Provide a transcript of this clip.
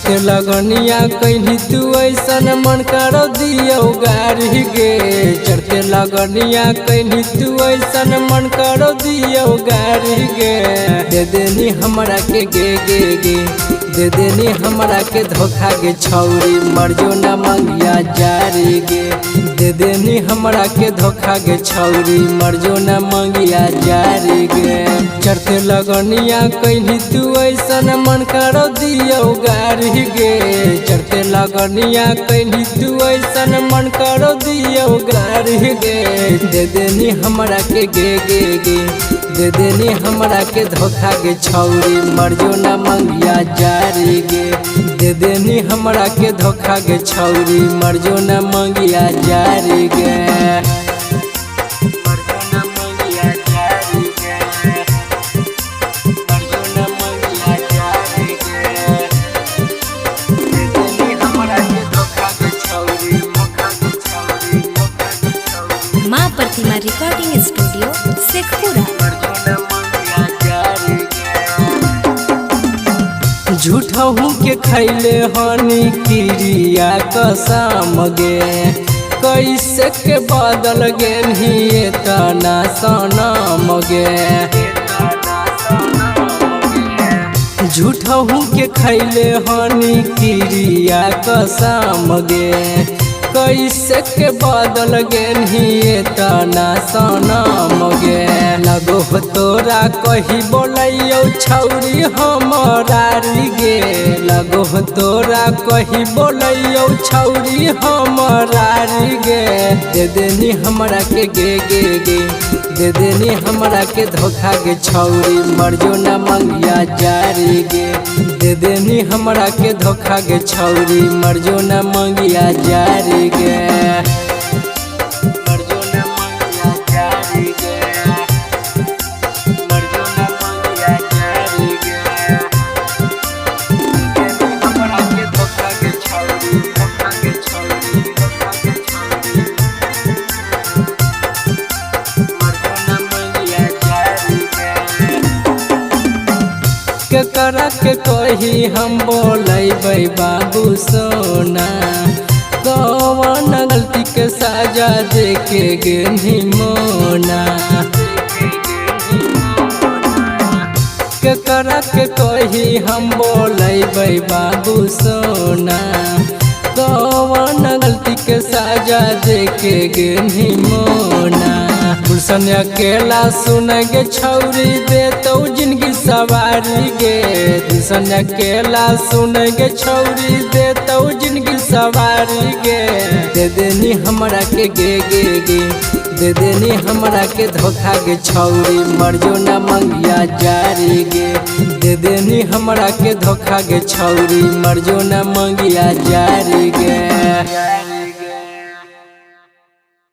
चढ़ते लगनिया कहीं तू ऐसन मन करो दियो गारी गे। चढ़ते लगनिया कहीं तू ऐसन मन करो दियो गारी गे। दे देनी हमरा के गे गे गे, दे देनी हमरा के धोखा गे छौरी, मर्जो न मंगिया जारी गे। दे देनी हमरा के धोखा गे छौरी, मर्जो न मंगिया जारी गे। चढ़ते लगनिया कहीं तू ऐसन मन करो दियो गारी गे। चढ़ते लगनिया कहीं तू ऐसन मन करो दियो गारी गे। दे देनी हमरा के गे गे गे, दे देनी हमरा के धोखा गे छौरी, मर्जो न मंगिया जारी गे। दे देनी हमरा के धोखा गे छौरी, मर्जो न मंगिया जारी गे। माँ प्रतिमा रिकॉर्डिंग स्टूडियो शेखपुरा। झूठहू के खैले हनी क्रिया कसम गे, कैसे के बदल गेनी तना सनम गे। झूठहू के खैले हनी क्रिया कसम गे, कैसे के बदल गेनी तना सनम गे। लगो तोरा कही बोलैयो छौरी हमरारी गे। लगो तोरा कही बोलैयो छौरी हमरारी गे। दे देनी हमरा के गे गे गे, दे देनी हमरा के धोखा गे छौरी, मर्जो न मंगिया जारी गे। दे देनी हमरा के धोखा गे छौरी, मर्जो न मंगिया जारी गे। मर्जो न मंगिया जारी गे, मर्जो न मंगिया जारी गे। दे देनी हमरा के धोखा गे छौरी, धोखा गे छौरी, धोखा गे छौरी, मर्जो न मंगिया जारी गे। केकरा के कही हम बोलैबै बाबू सोना, कौन गलती के साजा देके गेनी मोना। केकरा के कही हम बोलैबै बाबू सोना, कौन गलती के साजा देके गेनी मोना। गुलशन अकेला सुन गे छौरी, देतौ जिंदगी सवारी गे। गुलशन अकेला सुन गे छौरी, देतौ जिंदगी सवारी गे। दे देनी हमरा के गे गे गे, दे देनी हमरा के धोखा गे छौरी, मर्जो न मंगिया जारी गे। दे देनी हमरा के धोखा गे छौरी, मर्जो न मंगिया जारी गे।